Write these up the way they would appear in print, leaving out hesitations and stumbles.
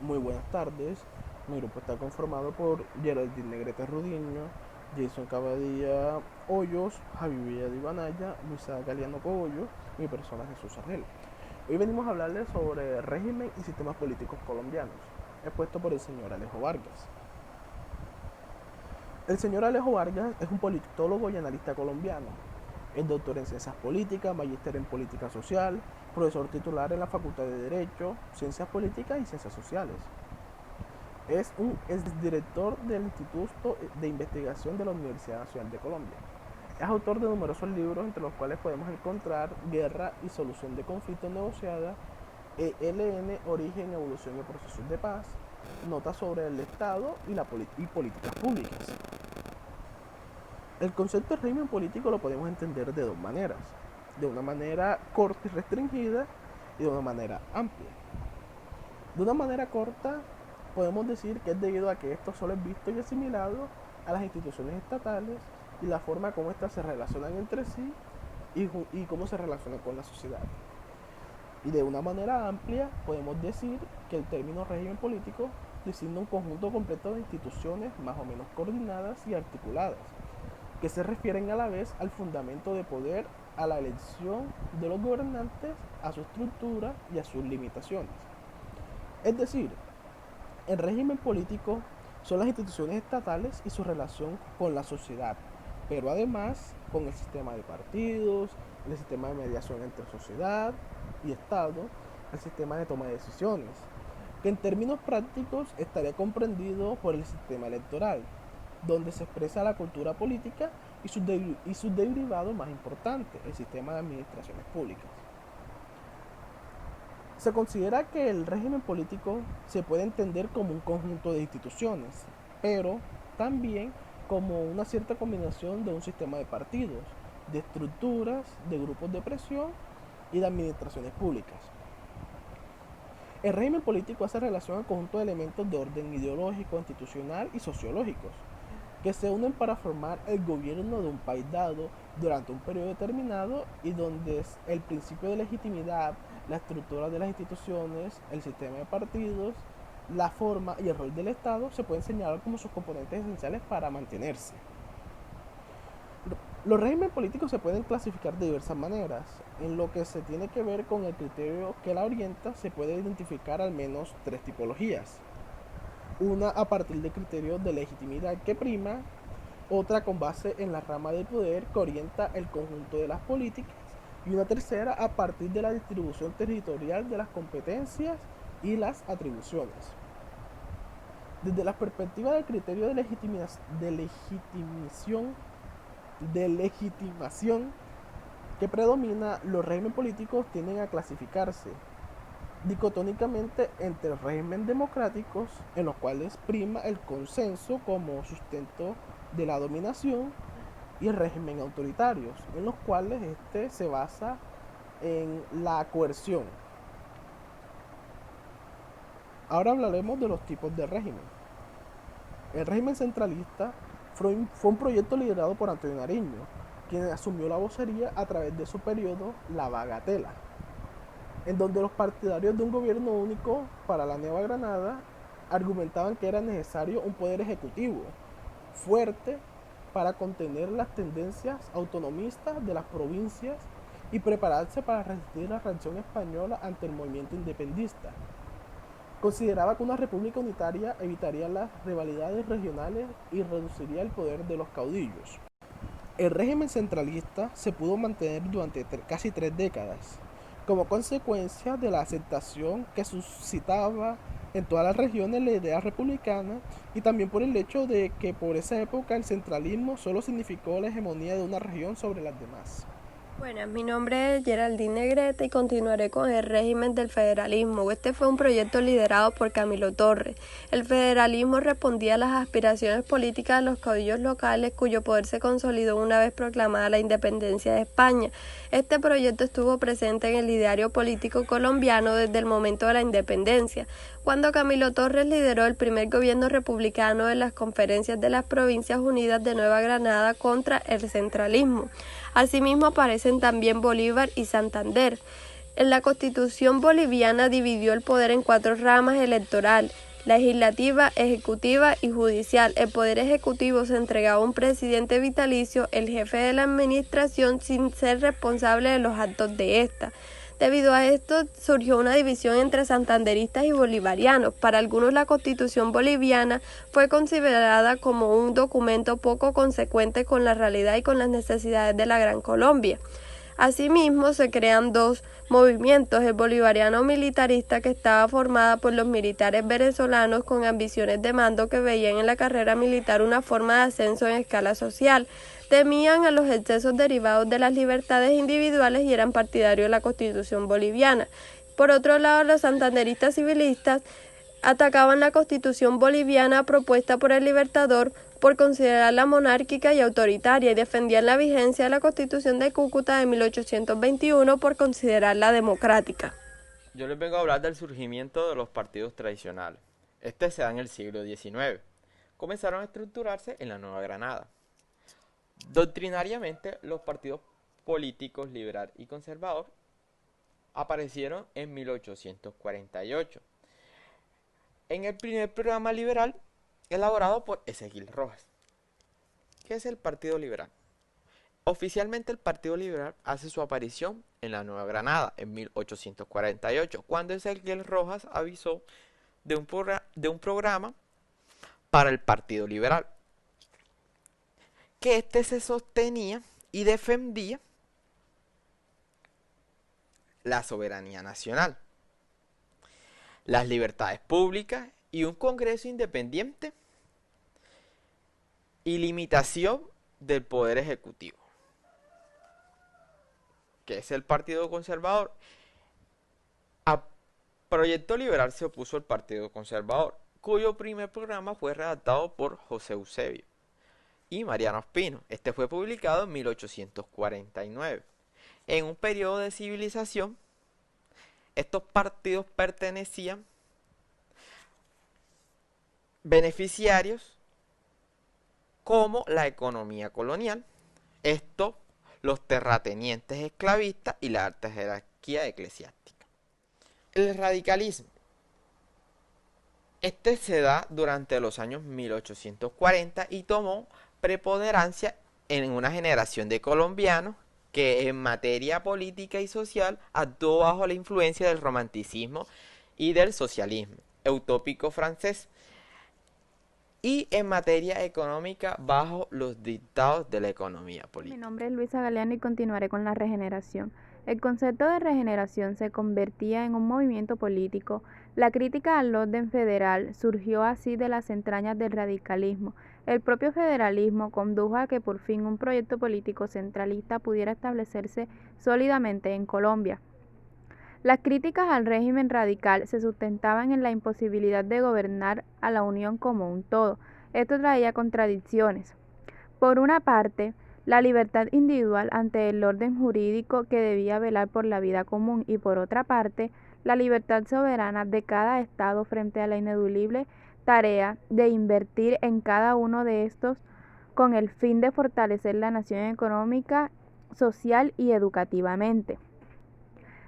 Muy buenas tardes. Mi grupo está conformado por Geraldine Negrete Rudiño, Jason Cabadilla Hoyos, Javi Villa de Ibanaya, Luisa Galeano Cogollo, mi persona Jesús Argel. Hoy venimos a hablarles sobre régimen y sistemas políticos colombianos, expuesto por el señor Alejo Vargas. El señor Alejo Vargas es un politólogo y analista colombiano. Es doctor en Ciencias Políticas, magíster en Política Social, profesor titular en la Facultad de Derecho, Ciencias Políticas y Ciencias Sociales. Es un exdirector del Instituto de Investigación de la Universidad Nacional de Colombia. Es autor de numerosos libros, entre los cuales podemos encontrar Guerra y Solución de Conflictos Negociada, ELN, Origen, Evolución y Procesos de Paz, Notas sobre el Estado y Políticas Públicas. El concepto de régimen político lo podemos entender de dos maneras: de una manera corta y restringida y de una manera amplia. De una manera corta, podemos decir que es debido a que esto solo es visto y asimilado a las instituciones estatales y la forma como éstas se relacionan entre sí y cómo se relacionan con la sociedad. Y de una manera amplia, podemos decir que el término régimen político designa un conjunto completo de instituciones más o menos coordinadas y articuladas, que se refieren a la vez al fundamento de poder, a la elección de los gobernantes, a su estructura y a sus limitaciones. Es decir, el régimen político son las instituciones estatales y su relación con la sociedad, pero además con el sistema de partidos, el sistema de mediación entre sociedad y Estado, el sistema de toma de decisiones, que en términos prácticos estaría comprendido por el sistema electoral, donde se expresa la cultura política y sus derivados más importantes, el sistema de administraciones públicas. Se considera que el régimen político se puede entender como un conjunto de instituciones, pero también como una cierta combinación de un sistema de partidos, de estructuras, de grupos de presión y de administraciones públicas. El régimen político hace relación al conjunto de elementos de orden ideológico, institucional y sociológicos, que se unen para formar el gobierno de un país dado durante un periodo determinado y donde el principio de legitimidad, la estructura de las instituciones, el sistema de partidos, la forma y el rol del Estado se pueden señalar como sus componentes esenciales para mantenerse. Los regímenes políticos se pueden clasificar de diversas maneras. En lo que se tiene que ver con el criterio que la orienta, se puede identificar al menos tres tipologías: una a partir de criterios de legitimidad que prima, otra con base en la rama del poder que orienta el conjunto de las políticas, y una tercera a partir de la distribución territorial de las competencias y las atribuciones. Desde la perspectiva del criterio de legitimación que predomina, los regímenes políticos tienden a clasificarse dicotómicamente entre régimen democráticos, en los cuales prima el consenso como sustento de la dominación, y el régimen autoritarios, en los cuales este se basa en la coerción. Ahora hablaremos de los tipos de régimen. El régimen centralista fue un proyecto liderado por Antonio Nariño, quien asumió la vocería a través de su periodo La Bagatela, en donde los partidarios de un gobierno único para la Nueva Granada argumentaban que era necesario un poder ejecutivo fuerte para contener las tendencias autonomistas de las provincias y prepararse para resistir la reacción española ante el movimiento independentista. Consideraba que una república unitaria evitaría las rivalidades regionales y reduciría el poder de los caudillos. El régimen centralista se pudo mantener durante casi 3 décadas, como consecuencia de la aceptación que suscitaba en todas las regiones la idea republicana, y también por el hecho de que por esa época el centralismo solo significó la hegemonía de una región sobre las demás. Buenas, mi nombre es Geraldine Negrete y continuaré con el régimen del federalismo. Este fue un proyecto liderado por Camilo Torres. El federalismo respondía a las aspiraciones políticas de los caudillos locales, cuyo poder se consolidó una vez proclamada la independencia de España. Este proyecto estuvo presente en el ideario político colombiano desde el momento de la independencia, cuando Camilo Torres lideró el primer gobierno republicano en las conferencias de las Provincias Unidas de Nueva Granada contra el centralismo. Asimismo aparecen también Bolívar y Santander. En la Constitución boliviana dividió el poder en 4 ramas: electoral, legislativa, ejecutiva y judicial. El poder ejecutivo se entregaba a un presidente vitalicio, el jefe de la administración, sin ser responsable de los actos de esta. Debido a esto surgió una división entre santanderistas y bolivarianos. Para algunos la Constitución boliviana fue considerada como un documento poco consecuente con la realidad y con las necesidades de la Gran Colombia. Asimismo, se crean 2 movimientos: el bolivariano militarista, que estaba formada por los militares venezolanos con ambiciones de mando que veían en la carrera militar una forma de ascenso en escala social, temían a los excesos derivados de las libertades individuales y eran partidarios de la Constitución boliviana. Por otro lado, los santanderistas civilistas atacaban la Constitución boliviana propuesta por el Libertador por considerarla monárquica y autoritaria, y defendían la vigencia de la Constitución de Cúcuta de 1821 por considerarla democrática. Yo les vengo a hablar del surgimiento de los partidos tradicionales. Este se da en el siglo XIX. Comenzaron a estructurarse en la Nueva Granada. Doctrinariamente, los partidos políticos liberal y conservador aparecieron en 1848. En el primer programa liberal elaborado por Ezequiel Rojas. ¿Qué es el Partido Liberal? Oficialmente el Partido Liberal hace su aparición en la Nueva Granada en 1848, cuando Ezequiel Rojas avisó de un programa para el Partido Liberal, que este se sostenía y defendía la soberanía nacional, las libertades públicas y un Congreso independiente y limitación del poder ejecutivo. Que es el Partido Conservador. A Proyecto Liberal se opuso el Partido Conservador, cuyo primer programa fue redactado por José Eusebio y Mariano Ospino. Este fue publicado en 1849. En un periodo de civilización, estos partidos pertenecían beneficiarios como la economía colonial, los terratenientes esclavistas y la alta jerarquía eclesiástica. El radicalismo. Este se da durante los años 1840 y tomó preponderancia en una generación de colombianos que en materia política y social actuó bajo la influencia del romanticismo y del socialismo utópico francés, y en materia económica bajo los dictados de la economía política. Mi nombre es Luisa Galeano y continuaré con la regeneración. El concepto de regeneración se convertía en un movimiento político. La crítica al orden federal surgió así de las entrañas del radicalismo. El propio federalismo condujo a que por fin un proyecto político centralista pudiera establecerse sólidamente en Colombia. Las críticas al régimen radical se sustentaban en la imposibilidad de gobernar a la Unión como un todo. Esto traía contradicciones. Por una parte, la libertad individual ante el orden jurídico que debía velar por la vida común, y por otra parte, la libertad soberana de cada Estado frente a la ineludible tarea de invertir en cada uno de estos con el fin de fortalecer la nación económica, social y educativamente.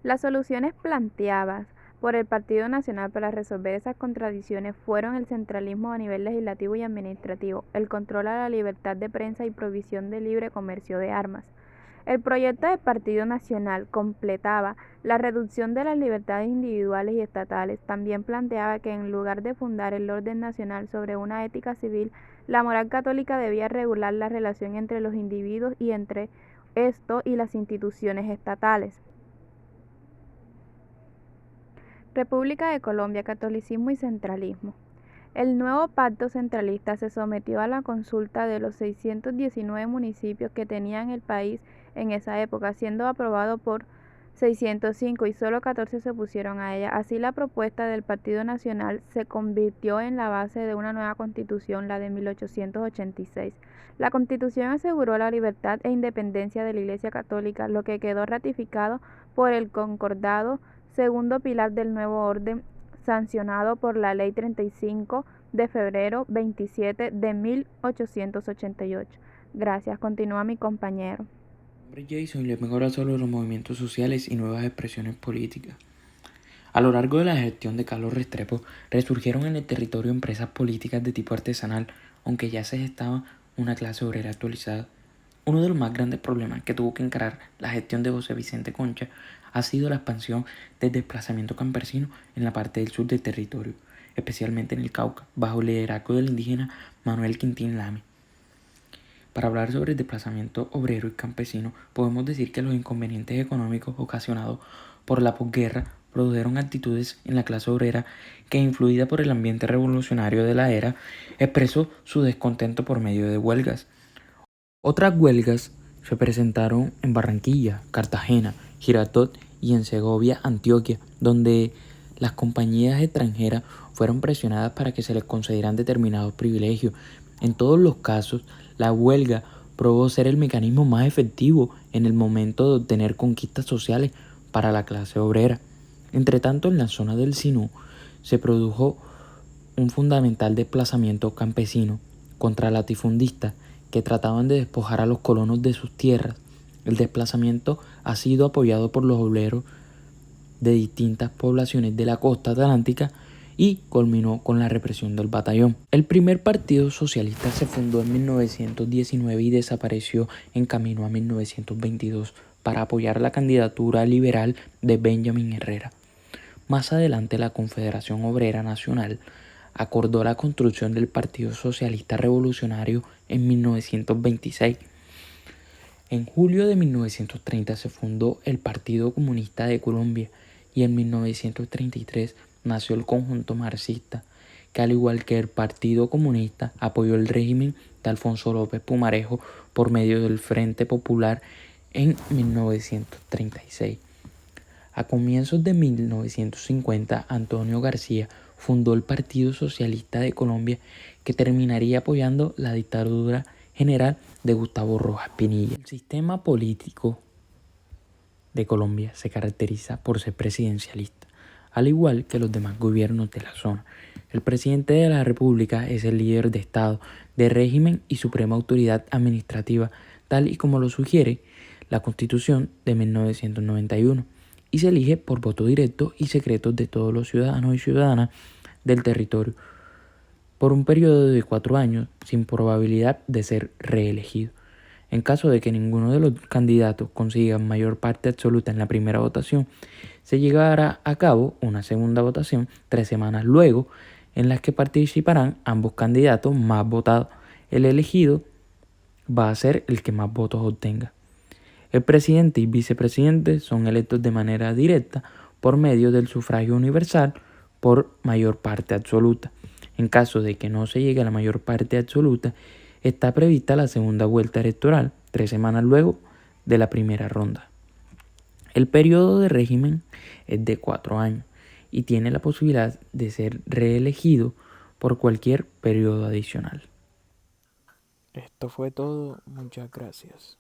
Las soluciones planteadas por el Partido Nacional para resolver esas contradicciones fueron el centralismo a nivel legislativo y administrativo, el control a la libertad de prensa y prohibición de libre comercio de armas. El proyecto del Partido Nacional completaba la reducción de las libertades individuales y estatales. También planteaba que en lugar de fundar el orden nacional sobre una ética civil, la moral católica debía regular la relación entre los individuos y entre esto y las instituciones estatales. República de Colombia, catolicismo y centralismo. El nuevo pacto centralista se sometió a la consulta de los 619 municipios que tenían el país en esa época, siendo aprobado por 605 y solo 14 se opusieron a ella. Así, la propuesta del Partido Nacional se convirtió en la base de una nueva constitución, la de 1886. La constitución aseguró la libertad e independencia de la Iglesia Católica, lo que quedó ratificado por el concordado segundo pilar del nuevo orden, sancionado por la Ley 35 de febrero 27 de 1888. Gracias. Continúa mi compañero. Mi nombre es Jason y les vengo a hablar sobre los movimientos sociales y nuevas expresiones políticas. A lo largo de la gestión de Carlos Restrepo, resurgieron en el territorio empresas políticas de tipo artesanal, aunque ya se gestaba una clase obrera actualizada. Uno de los más grandes problemas que tuvo que encarar la gestión de José Vicente Concha ha sido la expansión del desplazamiento campesino en la parte del sur del territorio, especialmente en el Cauca, bajo el liderazgo del indígena Manuel Quintín Lamy. Para hablar sobre el desplazamiento obrero y campesino, podemos decir que los inconvenientes económicos ocasionados por la posguerra produjeron actitudes en la clase obrera que, influida por el ambiente revolucionario de la era, expresó su descontento por medio de huelgas. Otras huelgas se presentaron en Barranquilla, Cartagena, Girardot y en Segovia, Antioquia, donde las compañías extranjeras fueron presionadas para que se les concedieran determinados privilegios. En todos los casos, la huelga probó ser el mecanismo más efectivo en el momento de obtener conquistas sociales para la clase obrera. Entretanto, en la zona del Sinú se produjo un fundamental desplazamiento campesino contra latifundistas que trataban de despojar a los colonos de sus tierras. El desplazamiento ha sido apoyado por los obreros de distintas poblaciones de la costa atlántica y culminó con la represión del batallón. El primer partido socialista se fundó en 1919 y desapareció en camino a 1922 para apoyar la candidatura liberal de Benjamin Herrera. Más adelante, la Confederación Obrera Nacional acordó la construcción del Partido Socialista Revolucionario en 1926. En julio de 1930 se fundó el Partido Comunista de Colombia y en 1933 nació el Conjunto Marxista, que al igual que el Partido Comunista apoyó el régimen de Alfonso López Pumarejo por medio del Frente Popular en 1936. A comienzos de 1950, Antonio García fundó el Partido Socialista de Colombia, que terminaría apoyando la dictadura general de Gustavo Rojas Pinilla. El sistema político de Colombia se caracteriza por ser presidencialista, al igual que los demás gobiernos de la zona. El presidente de la República es el líder de Estado, de régimen y suprema autoridad administrativa, tal y como lo sugiere la Constitución de 1991, y se elige por voto directo y secreto de todos los ciudadanos y ciudadanas del territorio, por un periodo de 4 años, sin probabilidad de ser reelegido. En caso de que ninguno de los candidatos consiga mayor parte absoluta en la primera votación, se llevará a cabo una segunda votación 3 semanas luego, en las que participarán ambos candidatos más votados. El elegido va a ser el que más votos obtenga. El presidente y vicepresidente son electos de manera directa por medio del sufragio universal por mayor parte absoluta. En caso de que no se llegue a la mayor parte absoluta, está prevista la segunda vuelta electoral, 3 semanas luego de la primera ronda. El periodo de régimen es de 4 años y tiene la posibilidad de ser reelegido por cualquier periodo adicional. Esto fue todo, muchas gracias.